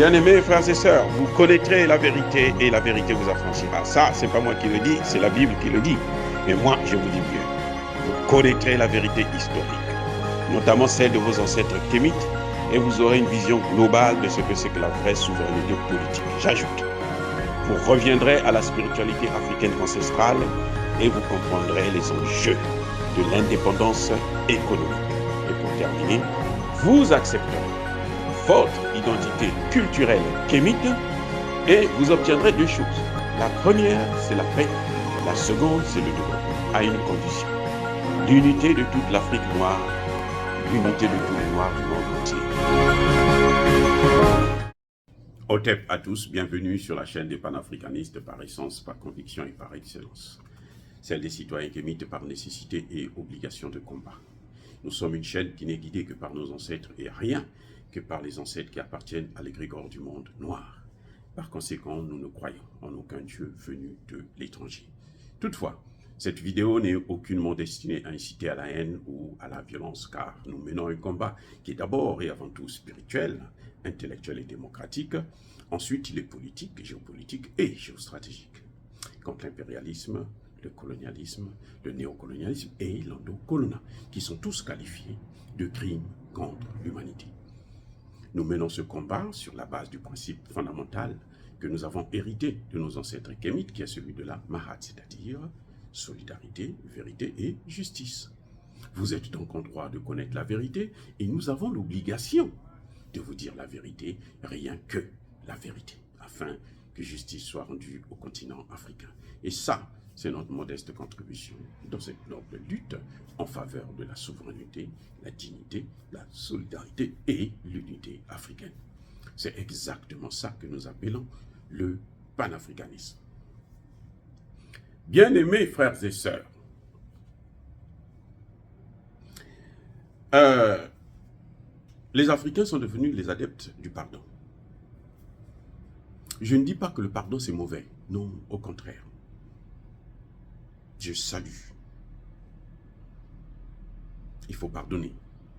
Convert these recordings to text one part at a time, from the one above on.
Bien-aimés frères et sœurs, vous connaîtrez la vérité et la vérité vous affranchira. Ça, c'est pas moi qui le dis, c'est la Bible qui le dit. Mais moi, je vous dis mieux. Vous connaîtrez la vérité historique, notamment celle de vos ancêtres kémites, et vous aurez une vision globale de ce que c'est que la vraie souveraineté politique. J'ajoute, vous reviendrez à la spiritualité africaine ancestrale et vous comprendrez les enjeux de l'indépendance économique. Et pour terminer, vous accepterez votre identité culturelle kémite et vous obtiendrez deux choses. La première, c'est la paix. La seconde, c'est le développement, à une condition. L'unité de toute l'Afrique noire, l'unité de tous les Noirs du monde entier. Otep à tous, bienvenue sur la chaîne des panafricanistes par essence, par conviction et par excellence. Celle des citoyens kémites par nécessité et obligation de combat. Nous sommes une chaîne qui n'est guidée que par nos ancêtres et rien que par les ancêtres qui appartiennent à l'égrégore du monde noir. Par conséquent, nous ne croyons en aucun Dieu venu de l'étranger. Toutefois, cette vidéo n'est aucunement destinée à inciter à la haine ou à la violence, car nous menons un combat qui est d'abord et avant tout spirituel, intellectuel et démocratique. Ensuite, il est politique, géopolitique et géostratégique. Contre l'impérialisme, le colonialisme, le néocolonialisme et l'endocolona, qui sont tous qualifiés de crimes contre l'humanité. Nous menons ce combat sur la base du principe fondamental que nous avons hérité de nos ancêtres kémites, qui est celui de la Mahat, c'est-à-dire solidarité, vérité et justice. Vous êtes donc en droit de connaître la vérité et nous avons l'obligation de vous dire la vérité, rien que la vérité, afin que justice soit rendue au continent africain. Et ça, c'est notre modeste contribution dans cette noble lutte en faveur de la souveraineté, la dignité, la solidarité et l'unité africaine. C'est exactement ça que nous appelons le panafricanisme. Bien-aimés frères et sœurs, les Africains sont devenus les adeptes du pardon. Je ne dis pas que le pardon c'est mauvais, non, au contraire. Je salue. Il faut pardonner.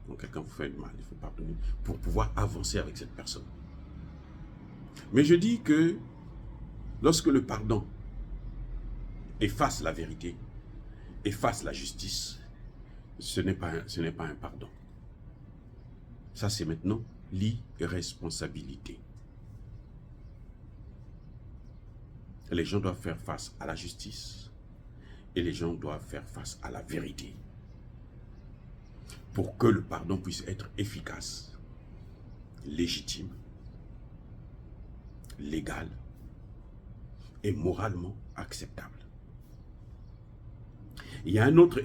Quand quelqu'un vous fait du mal, il faut pardonner pour pouvoir avancer avec cette personne. Mais je dis que lorsque le pardon efface la vérité, efface la justice, ce n'est pas un pardon. Ça, c'est maintenant l'irresponsabilité. Les gens doivent faire face à la justice et les gens doivent faire face à la vérité pour que le pardon puisse être efficace, légitime, légal et moralement acceptable. Il y a un autre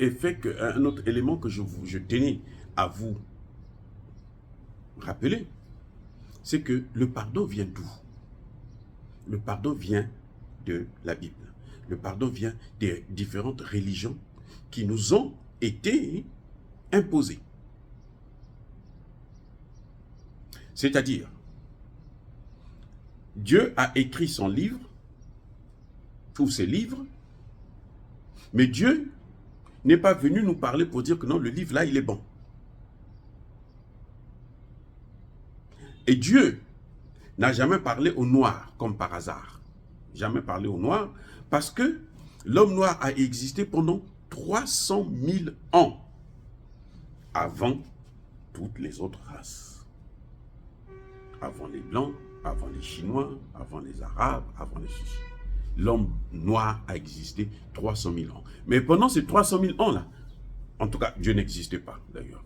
élément que je tenais à vous rappeler, c'est que le pardon vient d'où? Le pardon vient de la Bible. Le pardon vient des différentes religions qui nous ont été imposées. C'est-à-dire, Dieu a écrit son livre, ou ses livres, mais Dieu n'est pas venu nous parler pour dire que non, le livre là, il est bon. Et Dieu n'a jamais parlé aux Noirs, comme par hasard. Jamais parlé aux Noirs, parce que l'homme noir a existé pendant 300 000 ans avant toutes les autres races. Avant les Blancs, avant les Chinois, avant les Arabes, avant les Chichis. L'homme noir a existé 300 000 ans. Mais pendant ces 300 000 ans-là, en tout cas, Dieu n'existait pas d'ailleurs.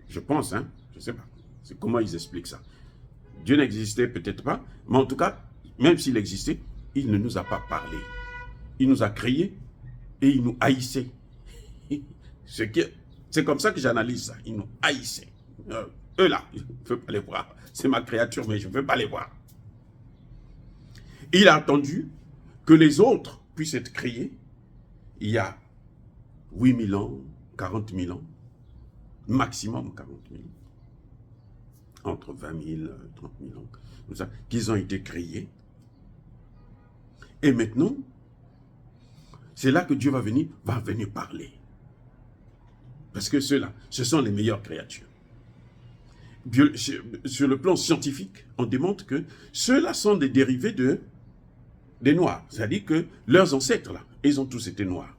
Je pense, hein, je ne sais pas. C'est comment ils expliquent ça. Dieu n'existait peut-être pas, mais en tout cas, même s'il existait, il ne nous a pas parlé. Il nous a créés et il nous haïssait. C'est comme ça que j'analyse ça. Il nous haïssait. Eux là, je ne veux pas les voir. C'est ma créature, mais je ne veux pas les voir. Il a attendu que les autres puissent être créés il y a 8 000 ans, 40 000 ans, maximum 40 000 ans, entre 20 000 et 30 000 ans, qu'ils ont été créés. Et maintenant, c'est là que Dieu va venir parler. Parce que ceux-là, ce sont les meilleures créatures. sur le plan scientifique, on démontre que ceux-là sont des dérivés des Noirs. C'est-à-dire que leurs ancêtres, là, ils ont tous été Noirs.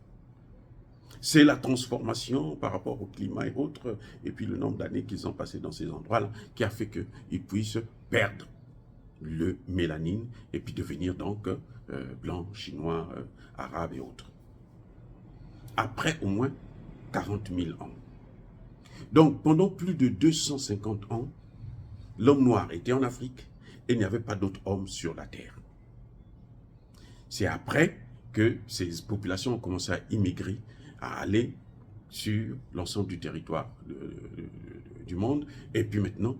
C'est la transformation par rapport au climat et autres, et puis le nombre d'années qu'ils ont passé dans ces endroits-là, qui a fait qu'ils puissent perdre le mélanine, et puis devenir donc blanc, chinois, arabe et autres. Après au moins 40 000 ans. Donc, pendant plus de 250 ans, l'homme noir était en Afrique et il n'y avait pas d'autres hommes sur la terre. C'est après que ces populations ont commencé à immigrer, à aller sur l'ensemble du territoire du monde. Et puis maintenant,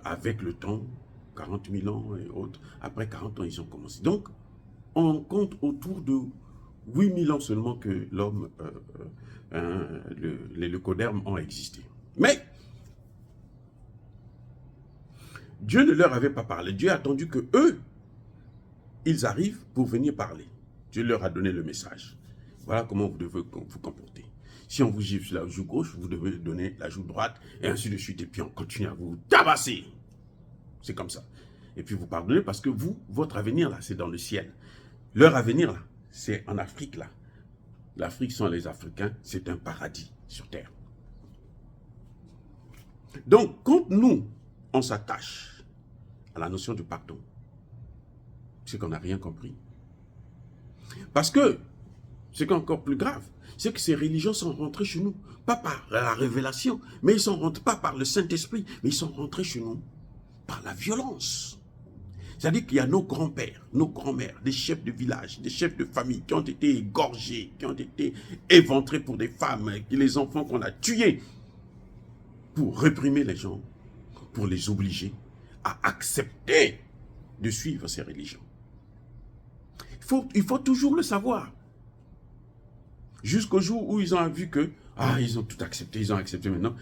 avec le temps, 40 000 ans et autres, après 40 ans, ils ont commencé. Donc, on compte autour de 8 000 ans seulement que l'homme, les leucodermes ont existé. Mais Dieu ne leur avait pas parlé. Dieu a attendu que eux, ils arrivent pour venir parler. Dieu leur a donné le message. Voilà comment vous devez vous comporter. Si on vous gifle sur la joue gauche, vous devez donner la joue droite, et ainsi de suite. Et puis on continue à vous tabasser. C'est comme ça. Et puis vous pardonnez parce que vous, votre avenir là, c'est dans le ciel. Leur avenir là, c'est en Afrique là. L'Afrique sont les Africains, c'est un paradis sur terre. Donc, quand nous, on s'attache à la notion de pardon, c'est qu'on n'a rien compris. Parce que, ce qui est encore plus grave, c'est que ces religions sont rentrées chez nous, pas par la révélation, mais ils sont rentrés pas par le Saint-Esprit, mais ils sont rentrés chez nous par la violence. C'est-à-dire qu'il y a nos grands-pères, nos grands-mères, des chefs de village, des chefs de famille qui ont été égorgés, qui ont été éventrés pour des femmes, les enfants qu'on a tués, pour réprimer les gens, pour les obliger à accepter de suivre ces religions. Il faut toujours le savoir. Jusqu'au jour où ils ont vu que, ils ont tout accepté, ils ont accepté maintenant.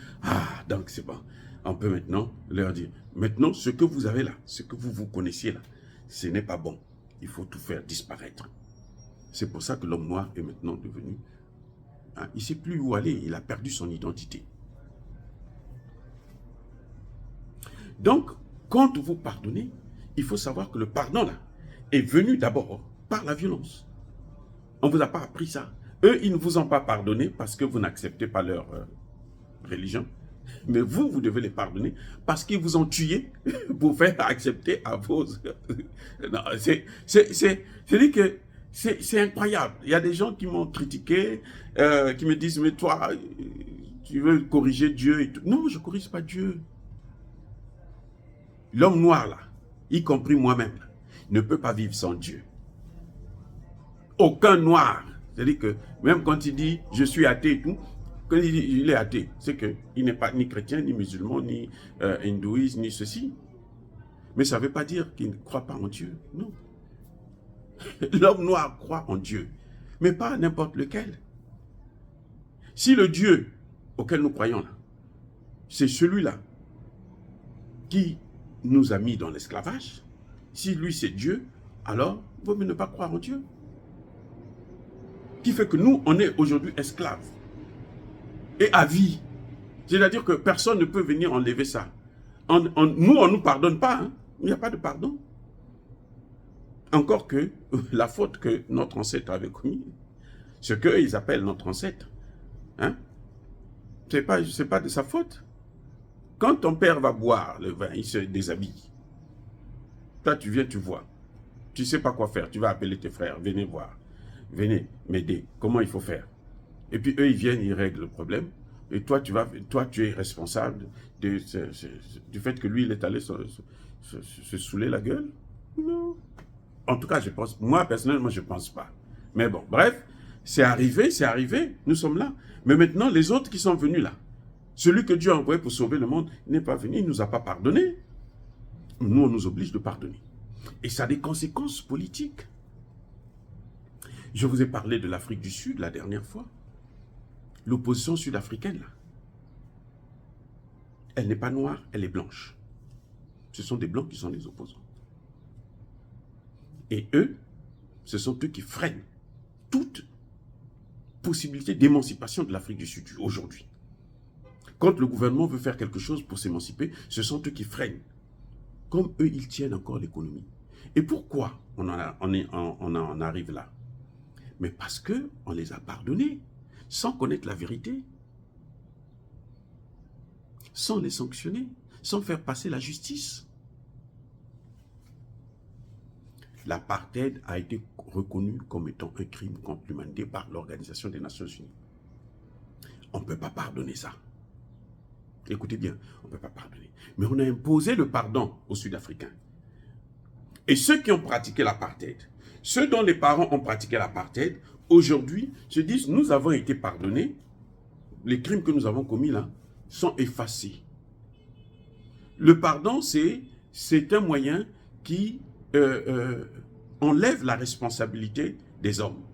Donc c'est bon. On peut maintenant leur dire, maintenant ce que vous avez là, ce que vous connaissiez là, ce n'est pas bon. Il faut tout faire disparaître. C'est pour ça que l'homme noir est maintenant devenu, il ne sait plus où aller, il a perdu son identité. Donc, quand vous pardonnez, il faut savoir que le pardon là est venu d'abord par la violence. On ne vous a pas appris ça. Eux, ils ne vous ont pas pardonné parce que vous n'acceptez pas leur religion. Mais vous, vous devez les pardonner parce qu'ils vous ont tué pour faire accepter à vos... Non, c'est-à-dire que c'est incroyable. Il y a des gens qui m'ont critiqué, qui me disent, mais toi, tu veux corriger Dieu et tout. Non, je ne corrige pas Dieu. L'homme noir, là, y compris moi-même, ne peut pas vivre sans Dieu. Aucun noir. C'est-à-dire que même quand il dit « je suis athée » et tout, quand il dit « il est athée », c'est qu'il n'est pas ni chrétien, ni musulman, ni hindouiste, ni ceci. Mais ça ne veut pas dire qu'il ne croit pas en Dieu. Non. L'homme noir croit en Dieu, mais pas n'importe lequel. Si le Dieu auquel nous croyons là, c'est celui-là qui nous a mis dans l'esclavage, si lui c'est Dieu, alors il vaut mieux ne pas croire en Dieu. Qui fait que nous, on est aujourd'hui esclaves. Et à vie. C'est-à-dire que personne ne peut venir enlever ça. Nous, on ne nous pardonne pas. Hein. Il n'y a pas de pardon. Encore que la faute que notre ancêtre avait commise, ce qu'ils appellent notre ancêtre, hein, c'est pas de sa faute. Quand ton père va boire le vin, il se déshabille. Toi, tu viens, tu vois. Tu ne sais pas quoi faire. Tu vas appeler tes frères. Venez voir. Venez m'aider. Comment il faut faire? Et puis eux, ils viennent, ils règlent le problème. Et toi, tu es responsable du fait que lui, il est allé se saouler la gueule? Non. En tout cas, je pense, moi, personnellement, je ne pense pas. Mais bon, bref, c'est arrivé, nous sommes là. Mais maintenant, les autres qui sont venus là, celui que Dieu a envoyé pour sauver le monde n'est pas venu, il ne nous a pas pardonné. Nous, on nous oblige de pardonner. Et ça a des conséquences politiques. Je vous ai parlé de l'Afrique du Sud la dernière fois. L'opposition sud-africaine, là, elle n'est pas noire, elle est blanche. Ce sont des blancs qui sont les opposants. Et eux, ce sont eux qui freinent toute possibilité d'émancipation de l'Afrique du Sud aujourd'hui. Quand le gouvernement veut faire quelque chose pour s'émanciper, ce sont eux qui freinent. Comme eux, ils tiennent encore l'économie. Et pourquoi on en arrive là? Mais parce qu'on les a pardonnés, sans connaître la vérité, sans les sanctionner, sans faire passer la justice. L'apartheid a été reconnu comme étant un crime contre l'humanité par l'Organisation des Nations Unies. On ne peut pas pardonner ça. Écoutez bien, on ne peut pas pardonner. Mais on a imposé le pardon aux Sud-Africains. Et ceux qui ont pratiqué l'apartheid, ceux dont les parents ont pratiqué l'apartheid, aujourd'hui se disent, nous avons été pardonnés, les crimes que nous avons commis là sont effacés. Le pardon, c'est un moyen qui enlève la responsabilité des hommes.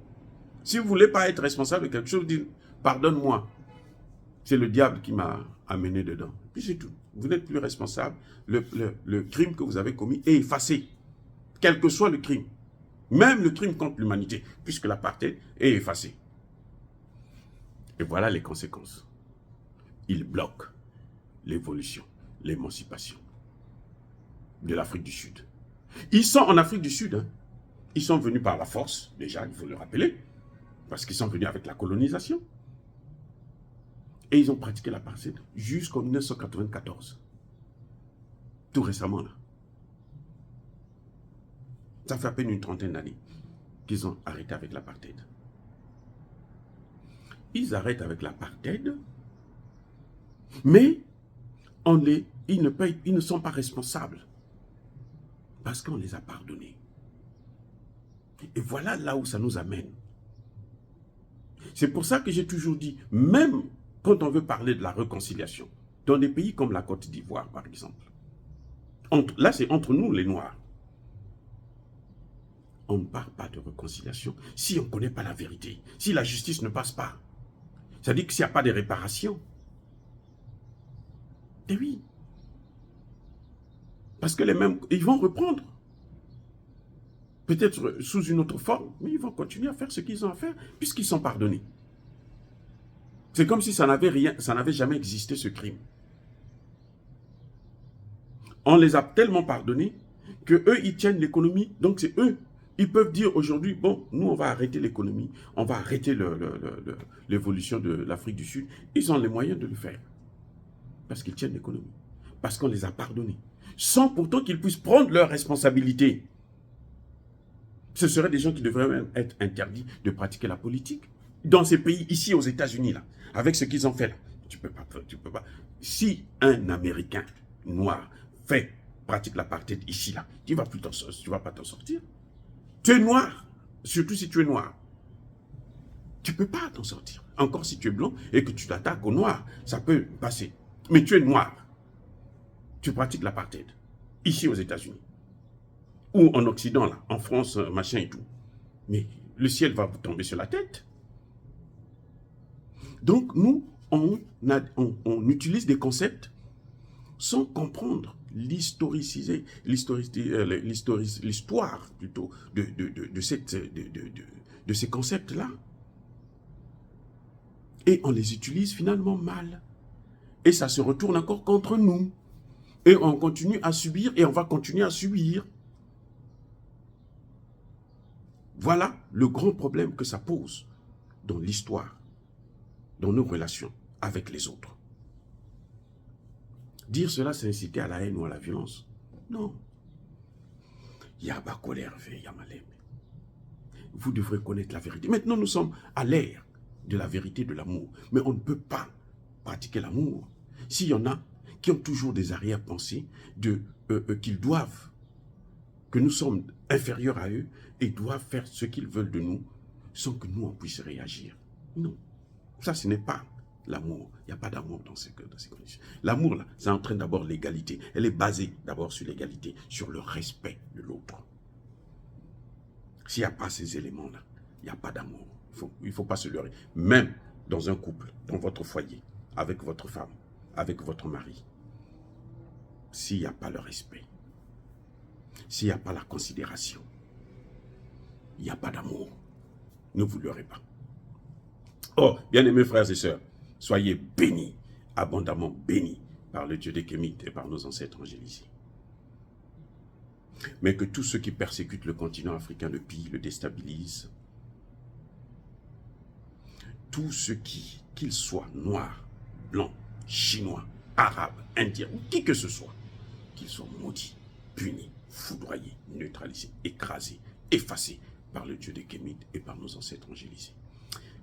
Si vous ne voulez pas être responsable de quelque chose, dites, pardonne-moi. C'est le diable qui m'a amené dedans. Puis c'est tout. Vous n'êtes plus responsable. Le crime que vous avez commis est effacé. Quel que soit le crime. Même le crime contre l'humanité, puisque l'apartheid est effacé. Et voilà les conséquences. Il bloque l'évolution, l'émancipation de l'Afrique du Sud. Ils sont en Afrique du Sud. Hein. Ils sont venus par la force, déjà, il faut le rappeler, parce qu'ils sont venus avec la colonisation. Et ils ont pratiqué l'apartheid jusqu'en 1994. Tout récemment, là. Ça fait à peine une trentaine d'années qu'ils ont arrêté avec l'apartheid. Ils arrêtent avec l'apartheid, mais ils ne sont pas responsables parce qu'on les a pardonnés. Et voilà là où ça nous amène. C'est pour ça que j'ai toujours dit, même quand on veut parler de la réconciliation, dans des pays comme la Côte d'Ivoire, par exemple, là c'est entre nous les Noirs, on ne parle pas de réconciliation si on ne connaît pas la vérité, si la justice ne passe pas. C'est-à-dire que s'il n'y a pas de réparation. Et oui. Parce que les mêmes, ils vont reprendre. Peut-être sous une autre forme, mais ils vont continuer à faire ce qu'ils ont à faire, puisqu'ils sont pardonnés. C'est comme si ça n'avait jamais existé, ce crime. On les a tellement pardonnés que eux, ils tiennent l'économie. Donc c'est eux. Ils peuvent dire aujourd'hui, bon, nous on va arrêter l'économie, on va arrêter l'évolution de l'Afrique du Sud. Ils ont les moyens de le faire. Parce qu'ils tiennent l'économie. Parce qu'on les a pardonnés. Sans pourtant qu'ils puissent prendre leurs responsabilités. Ce seraient des gens qui devraient même être interdits de pratiquer la politique. Dans ces pays, ici aux États-Unis, là, avec ce qu'ils ont fait là, tu peux pas. Si un Américain noir pratique l'apartheid ici, là, tu vas pas t'en sortir. Tu es noir, surtout si tu es noir. Tu ne peux pas t'en sortir. Encore si tu es blanc et que tu t'attaques aux noirs, ça peut passer. Mais tu es noir. Tu pratiques l'apartheid. Ici aux États-Unis. Ou en Occident, là, en France, machin et tout. Mais le ciel va vous tomber sur la tête. Donc, nous, on utilise des concepts sans comprendre l'histoire plutôt de ces concepts-là. Et on les utilise finalement mal. Et ça se retourne encore contre nous. Et on continue à subir et on va continuer à subir. Voilà le grand problème que ça pose dans l'histoire, dans nos relations avec les autres. Dire cela, c'est inciter à la haine ou à la violence. Non. Yaba kolerve, yamalem. Vous devrez connaître la vérité. Maintenant, nous sommes à l'ère de la vérité, de l'amour. Mais on ne peut pas pratiquer l'amour s'il y en a qui ont toujours des arrière-pensées qu'ils doivent, que nous sommes inférieurs à eux et doivent faire ce qu'ils veulent de nous sans que nous, on puisse réagir. Non. Ça, ce n'est pas l'amour. Il n'y a pas d'amour dans ces conditions. L'amour, là, ça entraîne d'abord l'égalité. Elle est basée d'abord sur l'égalité, sur le respect de l'autre. S'il n'y a pas ces éléments-là, il n'y a pas d'amour. Il ne faut pas se leurrer. Même dans un couple, dans votre foyer, avec votre femme, avec votre mari, s'il n'y a pas le respect, s'il n'y a pas la considération, il n'y a pas d'amour. Ne vous leurrez pas. Oh, bien-aimés frères et sœurs, soyez bénis abondamment bénis par le Dieu des Kémites et par nos ancêtres angélisés. Mais que tous ceux qui persécutent le continent africain le pillent, le déstabilisent. Tous ceux qu'ils soient noirs, blancs, chinois, arabes, indiens ou qui que ce soit, qu'ils soient maudits, punis, foudroyés, neutralisés, écrasés, effacés par le Dieu des Kémites et par nos ancêtres angélisés.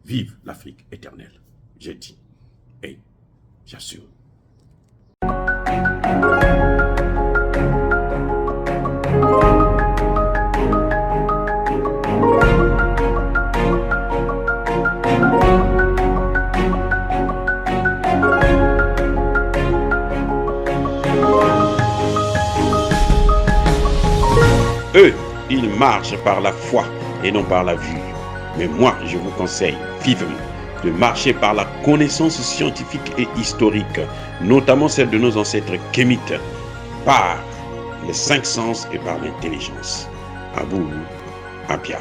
Vive l'Afrique éternelle, j'ai dit, et j'assume. Eux, ils marchent par la foi et non par la vue. Mais moi, je vous conseille vivement de marcher par la connaissance scientifique et historique, notamment celle de nos ancêtres kémites, par les 5 sens et par l'intelligence. Abou Abia.